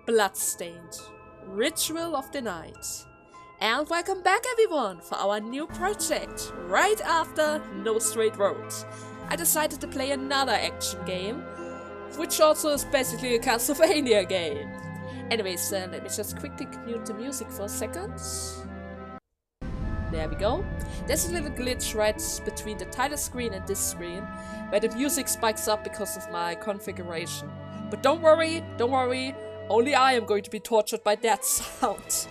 Bloodstained, Ritual of the Night. And welcome back everyone for our new project. Right after No Straight Road, I decided to play another action game, which also is basically a Castlevania game. Anyways, let me just quickly mute the music for a second. There we go. There's a little glitch right between the title screen and this screen, where the music spikes up because of my configuration. But don't worry, only I am going to be tortured by that sound.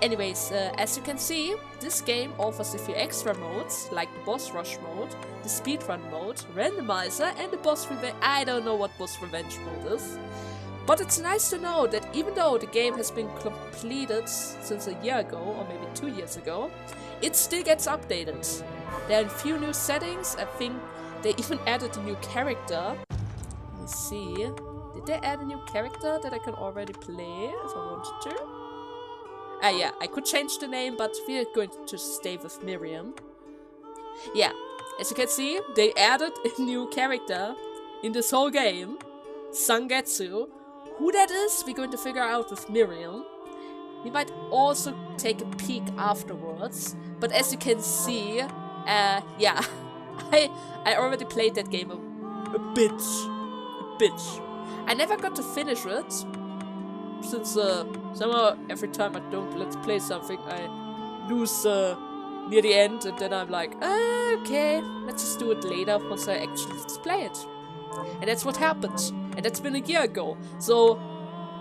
Anyways, as you can see, this game offers a few extra modes, like the boss rush mode, the speedrun mode, randomizer, and the boss revenge. I don't know what boss revenge mode is. But it's nice to know that even though the game has been completed since a year ago, or maybe 2 years ago, it still gets updated. There are a few new settings. I think they even added a new character. Let me see. Did they add a new character that I can already play if I wanted to? Yeah, I could change the name, but we're going to stay with Miriam. Yeah, as you can see, they added a new character in this whole game, Sangetsu. Who that is, we're going to figure out with Miriam. We might also take a peek afterwards, but as you can see, yeah, I already played that game a bit. I never got to finish it, since somehow every time I don't let's play something, I lose near the end, and then I'm like, okay, let's just do it later once I actually just play it. And that's what happened, and that's been a year ago, so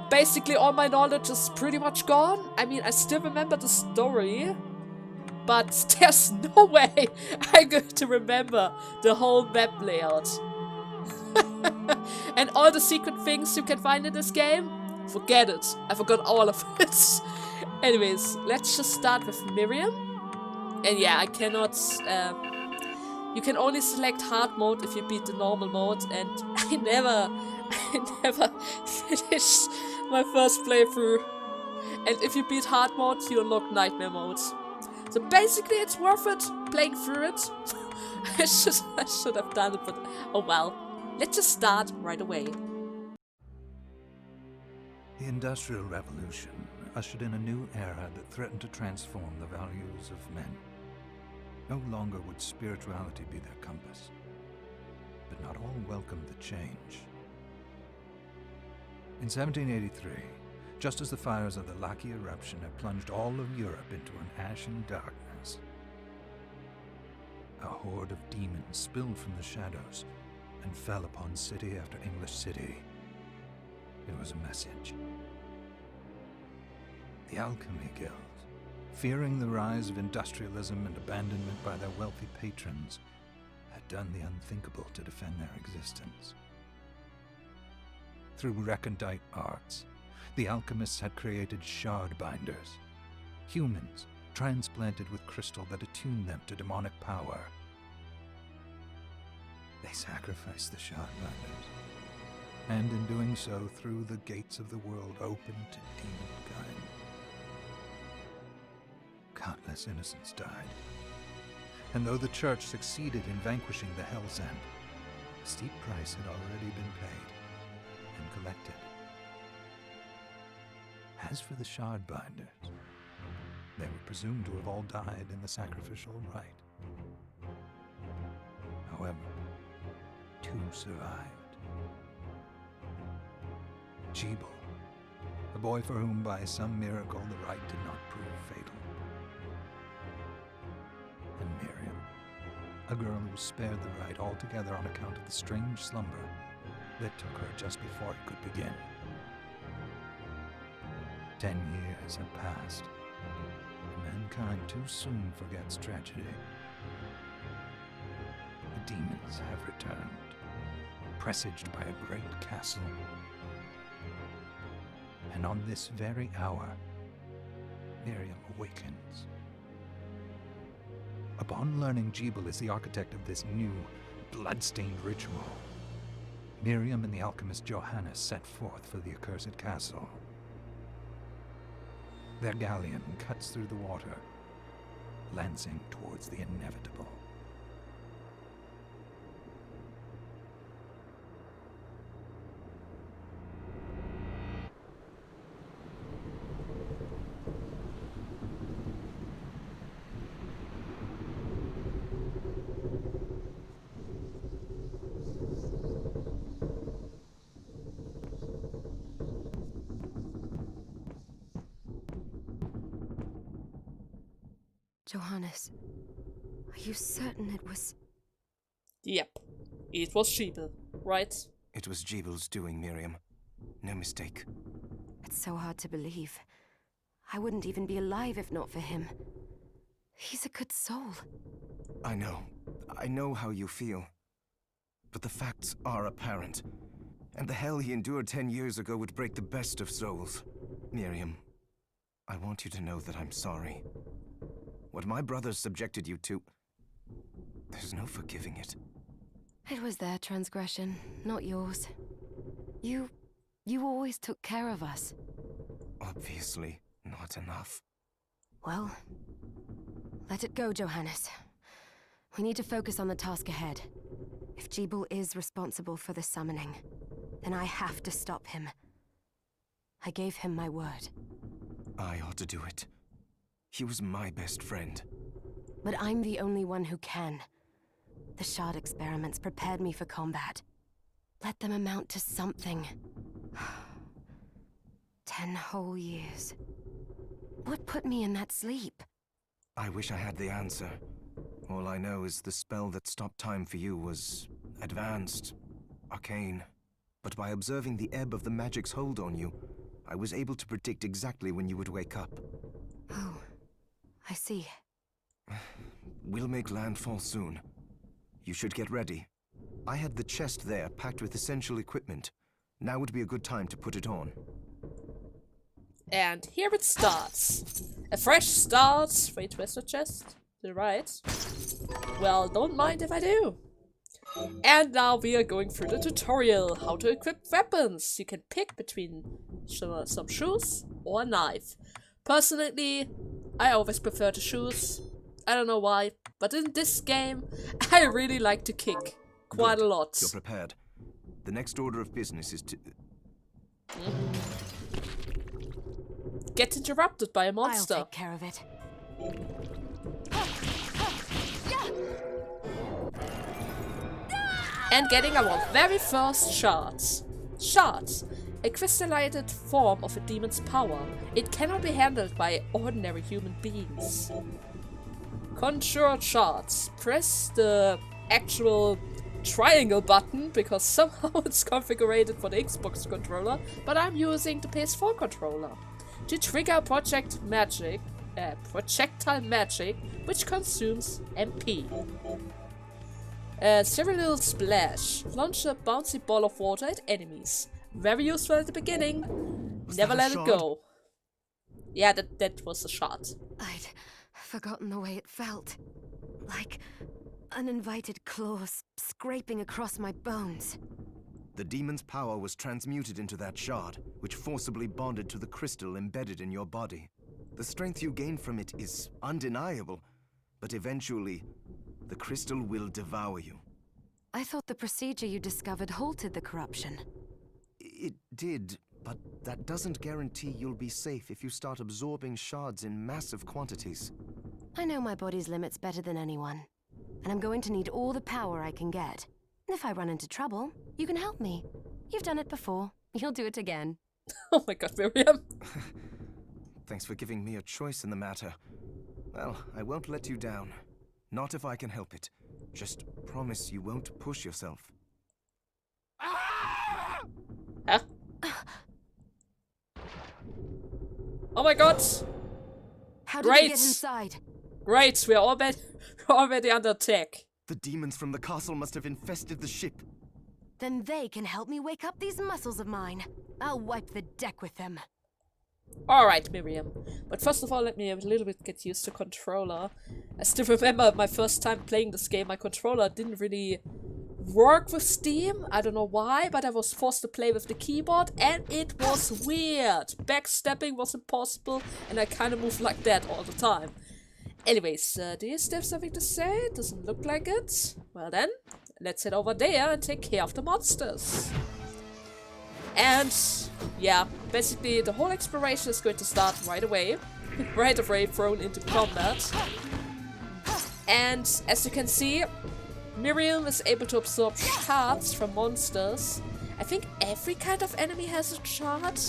basically all my knowledge is pretty much gone. I mean, I still remember the story, but there's no way I'm going to remember the whole map layout. And all the secret things you can find in this game, forget it. I forgot all of it. Anyways, let's just start with Miriam. And yeah, I cannot... you can only select hard mode if you beat the normal mode, and I never finished my first playthrough. And if you beat hard mode, you unlock nightmare mode. So basically it's worth it playing through it. I should have done it, but oh well. Let's just start right away. The Industrial Revolution ushered in a new era that threatened to transform the values of men. No longer would spirituality be their compass, but not all welcomed the change. In 1783, just as the fires of the Laki eruption had plunged all of Europe into an ashen darkness, a horde of demons spilled from the shadows and fell upon city after English city. It was a message. The Alchemy Guild, fearing the rise of industrialism and abandonment by their wealthy patrons, had done the unthinkable to defend their existence. Through recondite arts, the alchemists had created shardbinders, humans transplanted with crystal that attuned them to demonic power. They sacrificed the shardbinders, and in doing so threw the gates of the world open to demonkind. Countless innocents died, and though the church succeeded in vanquishing the Hell's End, a steep price had already been paid and collected. As for the shardbinders, they were presumed to have all died in the sacrificial rite. However, 2 survived. Gebel, a boy for whom by some miracle the rite did not prove fatal. And Miriam, a girl who was spared the rite altogether on account of the strange slumber that took her just before it could begin. 10 years have passed, and mankind too soon forgets tragedy. The demons have returned, presaged by a great castle. And on this very hour, Miriam awakens. Upon learning Gebel is the architect of this new, bloodstained ritual, Miriam and the alchemist Johannes set forth for the accursed castle. Their galleon cuts through the water, lancing towards the inevitable. Johannes, are you certain it was... Yep. It was Gebel, right? It was Gebel's doing, Miriam. No mistake. It's so hard to believe. I wouldn't even be alive if not for him. He's a good soul. I know. I know how you feel. But the facts are apparent. And the hell he endured 10 years ago would break the best of souls. Miriam, I want you to know that I'm sorry. What my brothers subjected you to... there's no forgiving it. It was their transgression, not yours. You always took care of us. Obviously, not enough. Well, let it go, Johannes. We need to focus on the task ahead. If Gebel is responsible for the summoning, then I have to stop him. I gave him my word. I ought to do it. He was my best friend. But I'm the only one who can. The shard experiments prepared me for combat. Let them amount to something. 10 whole years. What put me in that sleep? I wish I had the answer. All I know is the spell that stopped time for you was advanced, arcane. But by observing the ebb of the magic's hold on you, I was able to predict exactly when you would wake up. Oh, I see. We'll make landfall soon. You should get ready. I had the chest there packed with essential equipment. Now would be a good time to put it on. And here it starts. A fresh start. Wait, where's the chest? To the right. Well, don't mind if I do. And now we are going through the tutorial. How to equip weapons. You can pick between some shoes or a knife. Personally, I always prefer the shoes. I don't know why, but in this game, I really like to kick. Quite Good. a lot. You're prepared. The next order of business is to... Get interrupted by a monster. I'll take care of it. And getting our very first shards. Shards. A crystallized form of a demon's power. It cannot be handled by ordinary human beings. Conjured shards. Press the actual triangle button because somehow it's configured for the Xbox controller, but I'm using the PS4 controller. To trigger projectile magic, which consumes MP. Cereal Splash. Launch a bouncy ball of water at enemies. Very useful at the beginning. Never let it go. Yeah, that was a shot. I'd forgotten the way it felt. Like uninvited claws scraping across my bones. The demon's power was transmuted into that shard, which forcibly bonded to the crystal embedded in your body. The strength you gain from it is undeniable, but eventually, the crystal will devour you. I thought the procedure you discovered halted the corruption. It did, but that doesn't guarantee you'll be safe if you start absorbing shards in massive quantities. I know my body's limits better than anyone, and I'm going to need all the power I can get. If I run into trouble, you can help me. You've done it before. You'll do it again. Oh my god, Miriam. Thanks for giving me a choice in the matter. Well, I won't let you down. Not if I can help it. Just promise you won't push yourself. Huh? Oh my god! How did they get inside? Great, we're already under attack. The demons from the castle must have infested the ship. Then they can help me wake up these muscles of mine. I'll wipe the deck with them. Alright, Miriam. But first of all, let me a little bit get used to controller. I still remember my first time playing this game, my controller didn't really work with Steam. I don't know why, but I was forced to play with the keyboard and it was weird. Backstepping was impossible and I kind of moved like that all the time. Anyways, do you still have something to say? Doesn't look like it. Well then, let's head over there and take care of the monsters. And yeah, basically the whole exploration is going to start right away. Right away thrown into combat. And as you can see, Miriam is able to absorb shards from monsters. I think every kind of enemy has a shard,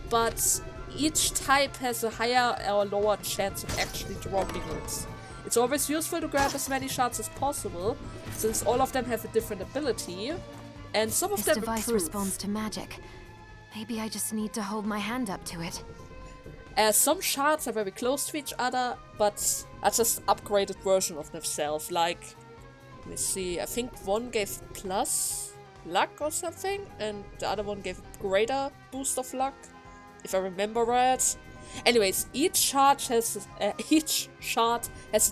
but each type has a higher or lower chance of actually dropping it. It's always useful to grab as many shards as possible, since all of them have a different ability, and some of This them device improve. responds to magic. Maybe I just need to hold my hand up to it. Some shards are very close to each other, but are just upgraded version of themselves. Like, let me see, I think one gave plus luck or something, and the other one gave a greater boost of luck, if I remember right. Anyways, each shard has a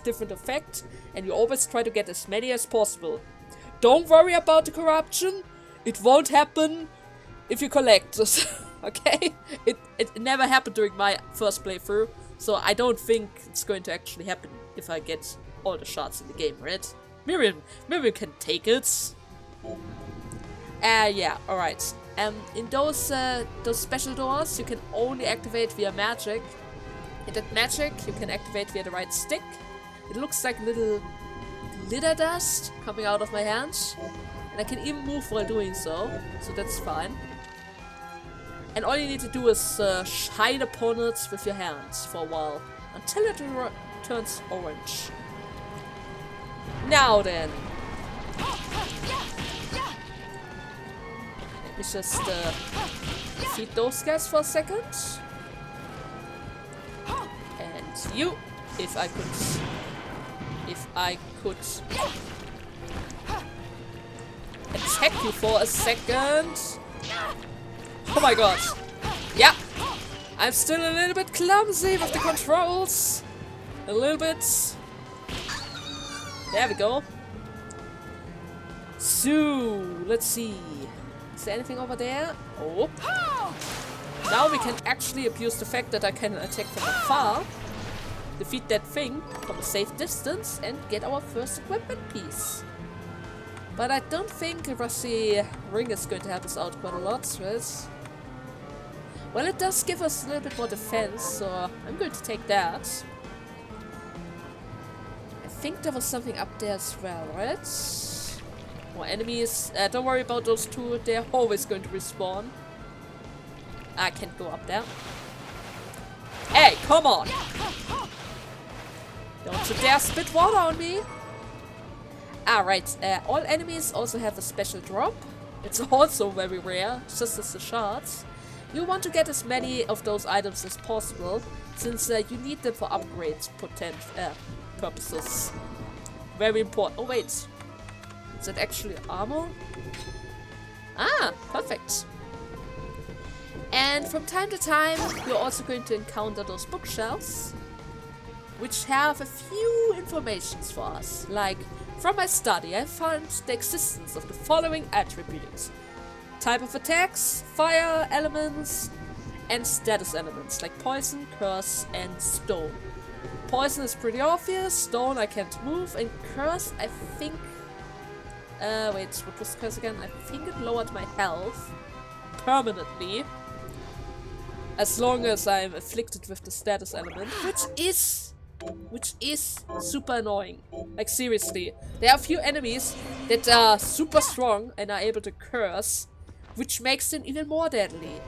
different effect, and you always try to get as many as possible. Don't worry about the corruption. It won't happen if you collect this. Okay? It never happened during my first playthrough, so I don't think it's going to actually happen if I get all the shards in the game, right? Miriam can take it. Yeah, alright. In those special doors, you can only activate via magic. And that magic you can activate via the right stick. It looks like little glitter dust coming out of my hands. And I can even move while doing so that's fine. And all you need to do is shine upon it with your hands for a while, until it turns orange. Now then. Let me just defeat those guys for a second. And you, if I could attack you for a second. Oh my god. Yeah. I'm still a little bit clumsy with the controls. A little bit. There we go. So, let's see. Is there anything over there? Oh. Now we can actually abuse the fact that I can attack from afar. Defeat that thing from a safe distance and get our first weapon piece. But I don't think a rusty ring is going to help us out quite a lot, right? Well, it does give us a little bit more defense, so I'm going to take that. I think there was something up there as well, right? More enemies. Don't worry about those two, they're always going to respawn. I can't go up there. Hey, come on! Don't you dare spit water on me! Alright, all enemies also have a special drop. It's also very rare, just as the shards. You want to get as many of those items as possible, since you need them for upgrades purposes. Very important. Oh wait, is that actually armor? Ah, perfect. And from time to time, you're also going to encounter those bookshelves, which have a few informations for us. Like, from my study, I found the existence of the following attributes. Type of attacks, fire elements, and status elements, like poison, curse, and stone. Poison is pretty obvious, stone I can't move, and curse I think... wait, what was curse again? I think it lowered my health permanently. As long as I'm afflicted with the status element, which is super annoying. Like, seriously. There are a few enemies that are super strong and are able to curse, which makes them even more deadly.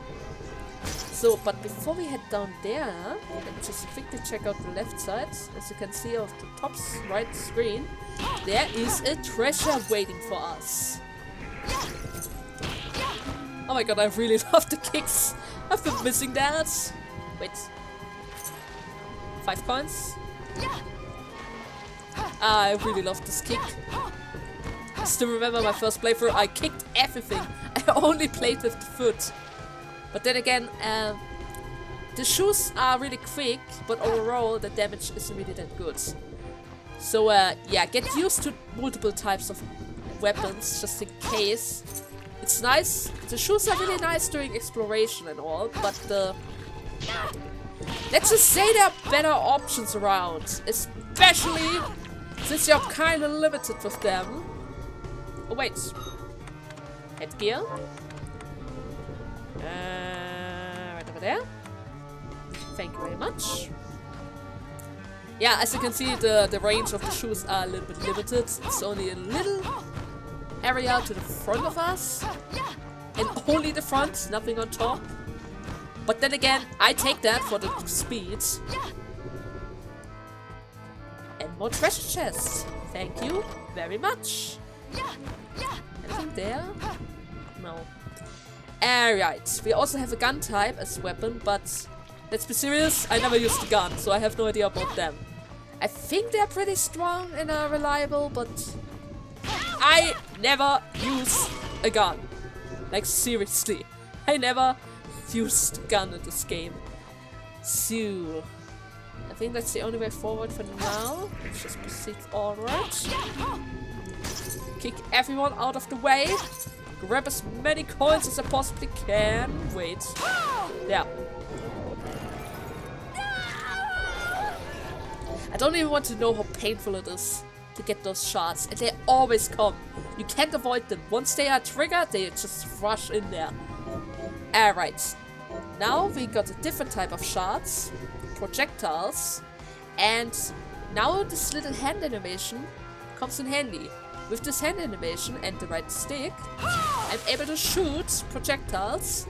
So, but before we head down there, let me just quickly check out the left side. As you can see off the top right screen, there is a treasure waiting for us. Oh my god, I really love the kicks. I've been missing that. Wait. 5 coins? I really love this kick. I still remember my first playthrough, I kicked everything. I only played with the foot. But then again, the shoes are really quick, but overall the damage isn't really that good. So yeah, get used to multiple types of weapons, just in case. It's nice, the shoes are really nice during exploration and all, but let's just say there are better options around, especially since you're kinda limited with them. Oh wait, headgear. Right over there. Thank you very much. Yeah, as you can see, the range of the shoes are a little bit limited. It's only a little area to the front of us. And only the front, nothing on top. But then again, I take that for the speed. And More treasure chests. Thank you very much. Anything there? No. Alright. We also have a gun type as weapon, but let's be serious, I never used a gun, so I have no idea about them. I think they're pretty strong and are reliable, but I never use a gun. Like, seriously. I never used a gun in this game. So, I think that's the only way forward for now. Let's just proceed forward. Kick everyone out of the way. Grab as many coins as I possibly can. Wait. Yeah. I don't even want to know how painful it is to get those shards. And they always come. You can't avoid them. Once they are triggered, they just rush in there. Alright. Now we got a different type of shards. Projectiles. And now this little hand animation comes in handy. With this hand animation and the right stick, I'm able to shoot projectiles.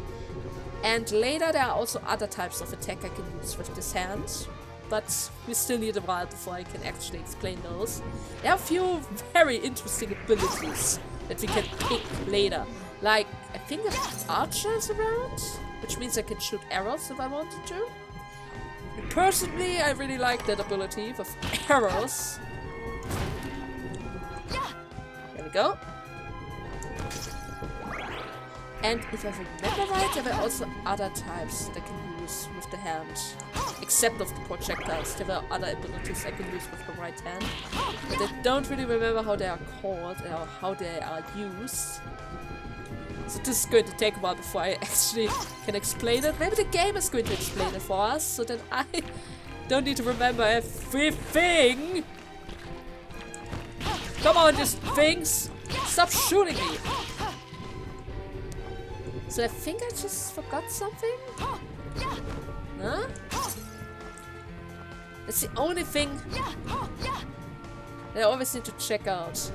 And later there are also other types of attack I can use with this hand. But we still need a while before I can actually explain those. There are a few very interesting abilities that we can pick later. Like, I think an archer is around, which means I can shoot arrows if I wanted to. And personally, I really like that ability with arrows. There we go. And if I remember right, there were also other types that I can use with the hand. Except of the projectiles. There were other abilities I can use with the right hand. But I don't really remember how they are called or how they are used. So this is going to take a while before I actually can explain it. Maybe the game is going to explain it for us, so that I don't need to remember everything. Come on, these things! Stop shooting me! So I think I just forgot something? Huh? That's the only thing that I always need to check out.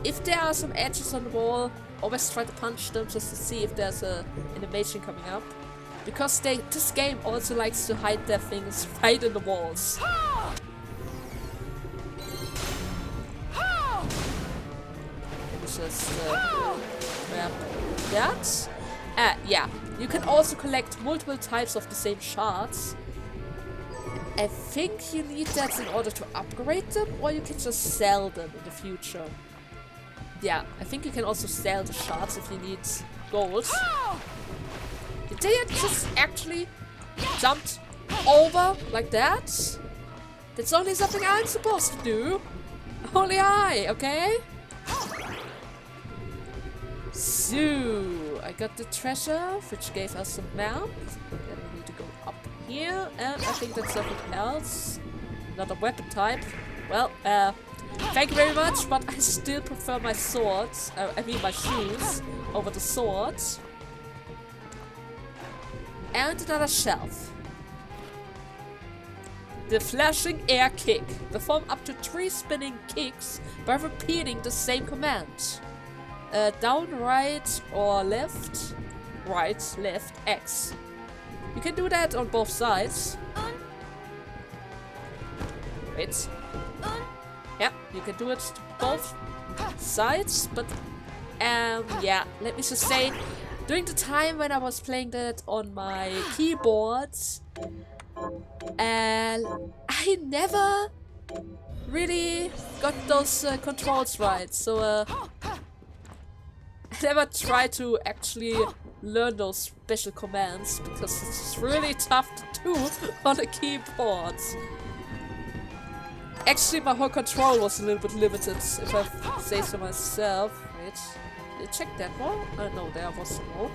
If there are some edges on the wall, always try to punch them just to see if there's a animation coming up. Because this game also likes to hide their things right in the walls. Just grab that. Yeah, you can also collect multiple types of the same shards. I think you need that in order to upgrade them, or you can just sell them in the future. Yeah, I think you can also sell the shards if you need gold. Did they just actually jumped over like that? That's only something I'm supposed to do. Only I, okay? So, I got the treasure, which gave us some map. Then we need to go up here, and I think that's something else. Another weapon type. Well, thank you very much, but I still prefer my swords, I mean my shoes, over the swords. And another shelf. The flashing air kick. Perform up to 3 spinning kicks by repeating the same command. Down, right, or left. Right, left, X. You can do that on both sides. Wait. Yeah, you can do it to both sides, but yeah, let me just say, during the time when I was playing that on my keyboard, I never really got those controls right, so I never tried to actually learn those special commands because it's really tough to do on a keyboard. Actually, my whole control was a little bit limited, if I say so myself. Wait, did I check that one? No, there was some more.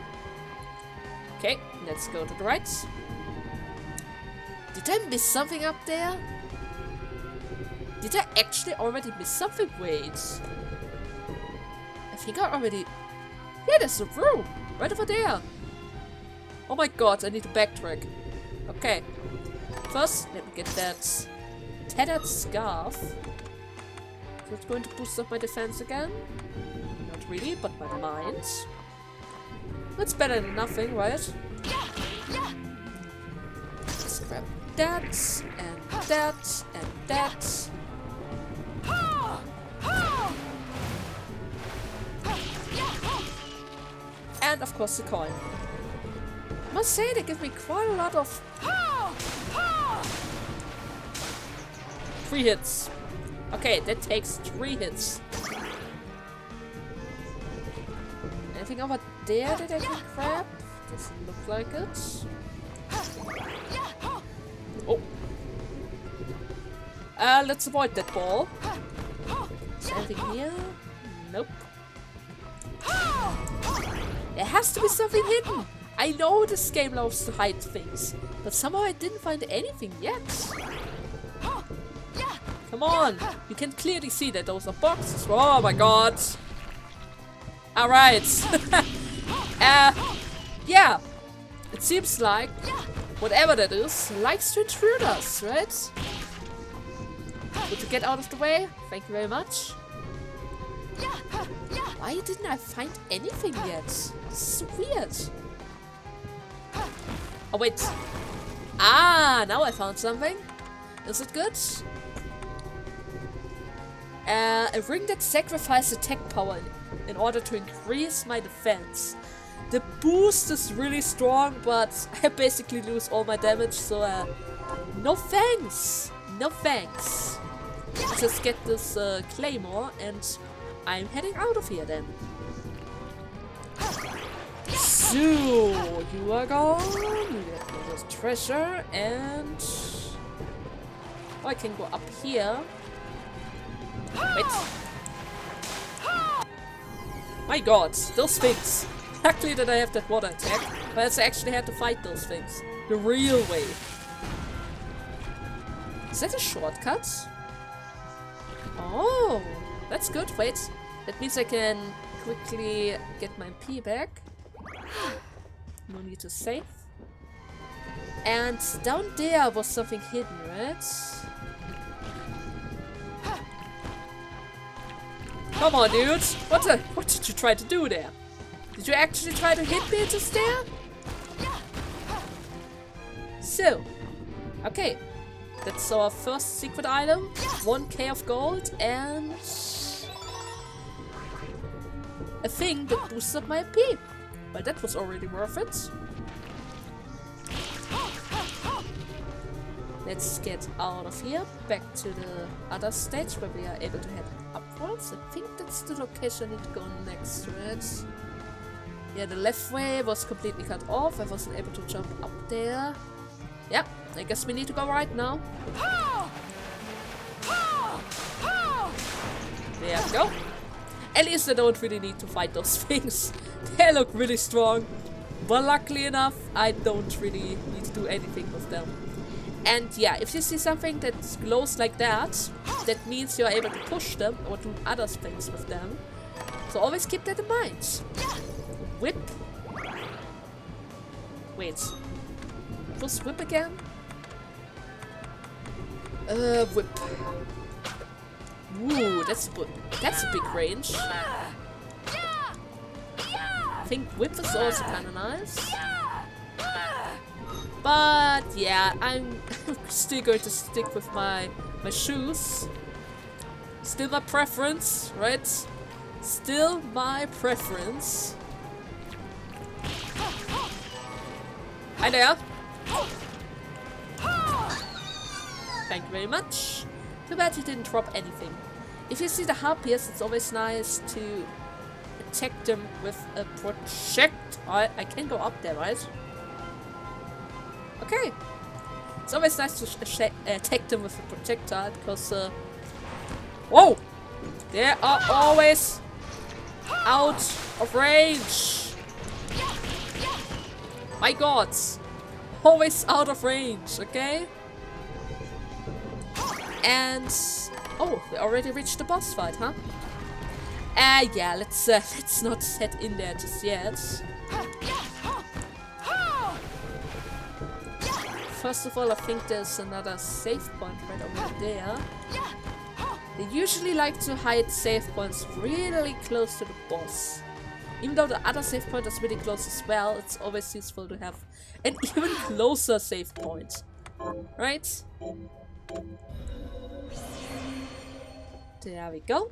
Okay, let's go to the right. Did I miss something up there? Did I actually already miss something? Wait. I think I already... Yeah, there's a room! Right over there! Oh my god, I need to backtrack. Okay. First, let me get that tethered scarf. Is it going to boost up my defense again? Not really, but my mind. That's better than nothing, right? Let's grab that, and that, and that. And of course the coin. I must say they give me quite a lot of 3 hits. Okay, that takes 3 hits. Anything over there that I can grab? Doesn't look like it. Oh. Let's avoid that ball. Is there anything here? Nope. There has to be something hidden. I know this game loves to hide things, but somehow I didn't find anything yet. Come on! You can clearly see that those are boxes. Oh my god! Alright. Yeah. It seems like whatever that is likes to intrude us, right? Would you get out of the way? Thank you very much. Why didn't I find anything yet? This is weird. Oh wait. Ah, now I found something. Is it good? A ring that sacrifices attack power in order to increase my defense. The boost is really strong, but I basically lose all my damage, so no thanks. No thanks. Let's just get this claymore and I'm heading out of here then. So, you are gone. You get all this treasure and... Oh, I can go up here. Wait. My god, those things. Luckily that I have that water attack, but I actually had to fight those things. The real way. Is that a shortcut? Oh, that's good. Wait, that means I can quickly get my MP back. No need to save. And down there was something hidden, right? Come on, dude! What did you try to do there? Did you actually try to hit me just there? So, okay. That's our first secret item. 1k of gold and... a thing that boosts up my MP. Well, that was already worth it. Let's get out of here, back to the other stage where we are able to head upwards. I think that's the location I need to go next, right? Yeah, the left way was completely cut off. I wasn't able to jump up there. Yeah, I guess we need to go right now. There we go. At least I don't really need to fight those things. They look really strong. But luckily enough, I don't really need to do anything with them. And yeah, if you see something that glows like that, that means you're able to push them or do other things with them. So always keep that in mind. Whip. Wait. What's whip again? Whip. Ooh, that's a big range. I think whip is also kinda nice. But yeah, I'm still going to stick with my shoes. Still my preference, right? Still my preference. Hi there. Thank you very much. Too bad you didn't drop anything. If you see the harpies, it's always nice to attack them with a projectile. I can go up there, right? Okay. It's always nice to attack them with a projectile because, whoa! They are always out of range. My god. Always out of range, okay? And... oh, we already reached the boss fight, huh? Yeah, let's not head in there just yet. First of all, I think there's another save point right over there. They usually like to hide save points really close to the boss. Even though the other save point is really close as well, it's always useful to have an even closer save point. Right? There we go.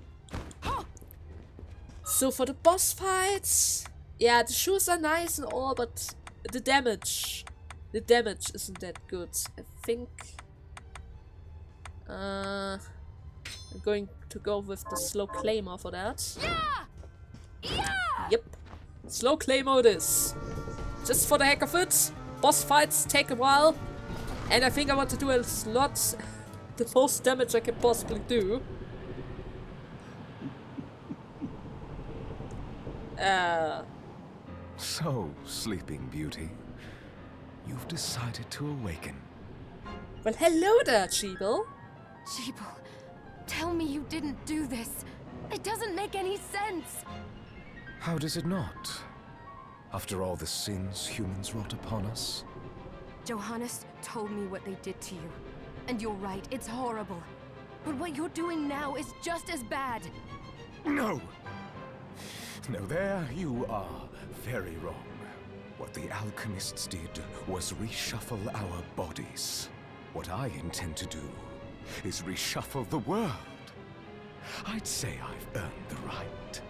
So for the boss fights, Yeah, the shoes are nice and all, but the damage isn't that good. I think I'm going to go with the slow claymore for that. Yep, slow claymore it is. Just for the heck of it. Boss fights take a while, and I think I want to do a lot, the most damage I can possibly do. So, Sleeping Beauty, you've decided to awaken. Well, hello there, Gebel. Gebel, tell me you didn't do this. It doesn't make any sense. How does it not? After all the sins humans wrought upon us? Johannes told me what they did to you. And you're right, it's horrible. But what you're doing now is just as bad. No! No, there you are very wrong. What the alchemists did was reshuffle our bodies. What I intend to do is reshuffle the world. I'd say I've earned the right.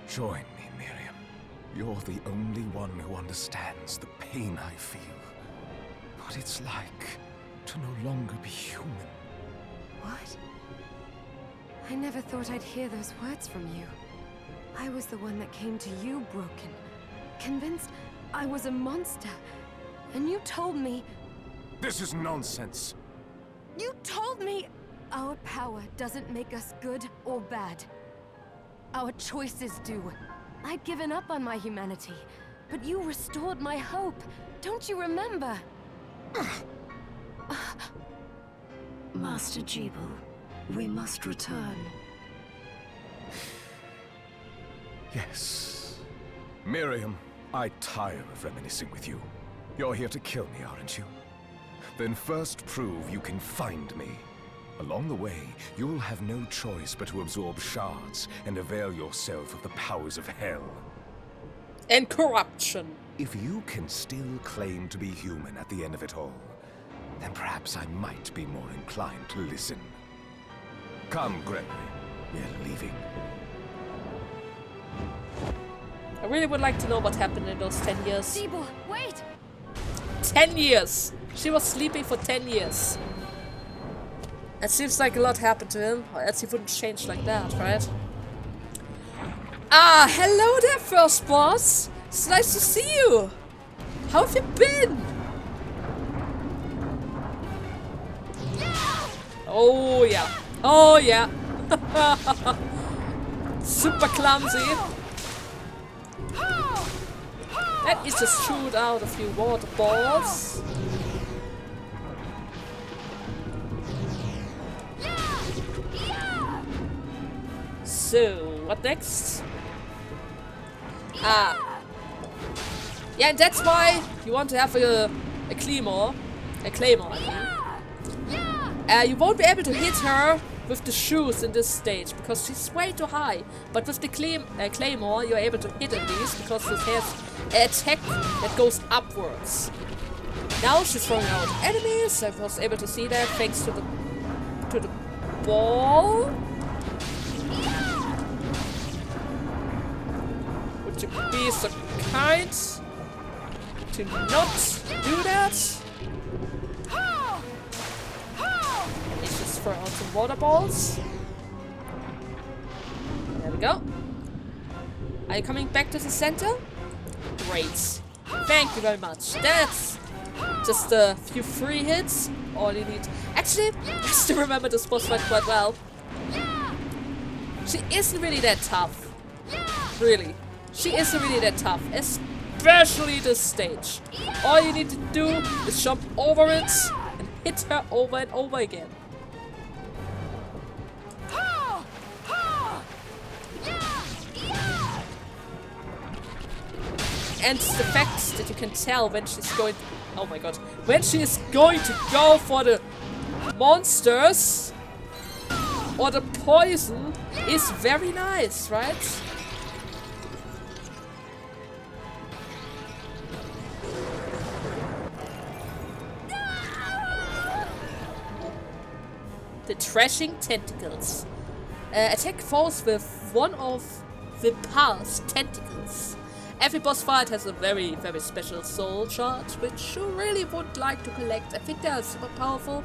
Join me, Miriam. You're the only one who understands the pain I feel. What it's like to no longer be human. What? I never thought I'd hear those words from you. I was the one that came to you broken, convinced I was a monster. And you told me... This is nonsense. You told me our power doesn't make us good or bad. Our choices do. I'd given up on my humanity, but you restored my hope. Don't you remember? Master Gebel, we must return. Yes. Miriam, I tire of reminiscing with you. You're here to kill me, aren't you? Then first prove you can find me. Along the way, you'll have no choice but to absorb shards and avail yourself of the powers of hell. And corruption. If you can still claim to be human at the end of it all, then perhaps I might be more inclined to listen. Come, Gregory. We're leaving. I really would like to know what happened in those 10 years. Gebel, wait! 10 years! She was sleeping for 10 years. It seems like a lot happened to him, or else he wouldn't change like that, right? Ah, hello there, first boss! It's nice to see you! How have you been? Oh yeah. Oh yeah. Super clumsy. Let me just shoot out a few water balls. So, what next? Ah. Yeah, and that's why you want to have a claymore. A claymore, I mean. You won't be able to hit her with the shoes in this stage because she's way too high. But with the claymore, you're able to hit at least because this has an attack that goes upwards. Now she's throwing out enemies. I was able to see that thanks to the ball. Would you be so kind to not do that? Let's just throw out some water balls. There we go. Are you coming back to the center? Great. Thank you very much. That's just a few free hits. All you need. Actually, I still remember this boss fight quite well. She isn't really that tough. Really. She isn't really that tough. Especially this stage. All you need to do is jump over it and hit her over and over again. And the fact that you can tell when she's going to, oh my god, when she is going to go for the monsters or the poison is very nice, right? The Thrashing Tentacles. Attack foes with one of the pulse tentacles. Every boss fight has a very, very special soul shard, which you really would like to collect. I think they are super powerful,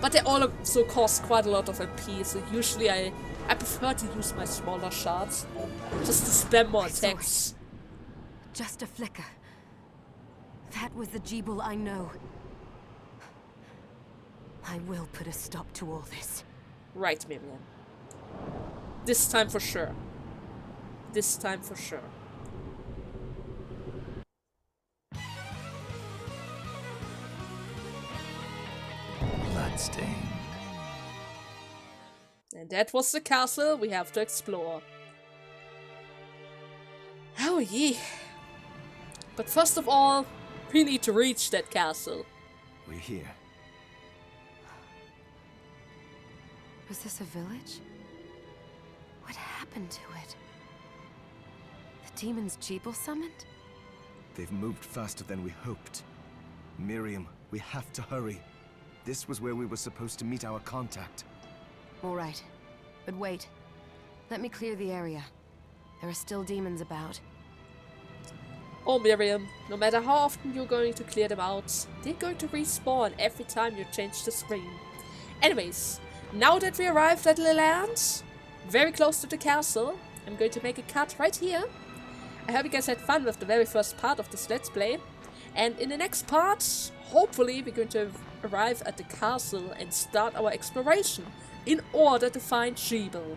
but they also cost quite a lot of MP, so usually I prefer to use my smaller shards, just to spam more attacks. Just a flicker. That was the Gebel I know. I will put a stop to all this. Right, Miriam. This time for sure. This time for sure. Bloodstained. And that was the castle we have to explore. Oh yeah. But first of all, we need to reach that castle. We're here. Was this a village? What happened to it? The demons Gebel summoned? They've moved faster than we hoped. Miriam, we have to hurry. This was where we were supposed to meet our contact. All right. But wait. Let me clear the area. There are still demons about. Oh, Miriam, no matter how often you're going to clear them out, they're going to respawn every time you change the screen. Anyways, now that we arrived at the land, very close to the castle, I'm going to make a cut right here. I hope you guys had fun with the very first part of this Let's Play. And in the next part, hopefully we're going to arrive at the castle and start our exploration in order to find Gebel.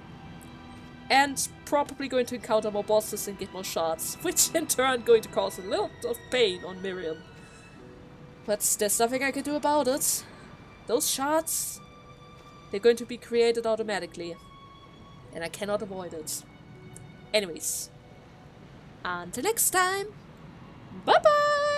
And probably going to encounter more bosses and get more shards, which in turn going to cause a lot of pain on Miriam. But there's nothing I can do about it. Those shards, they're going to be created automatically. And I cannot avoid it. Anyways, until next time, bye bye!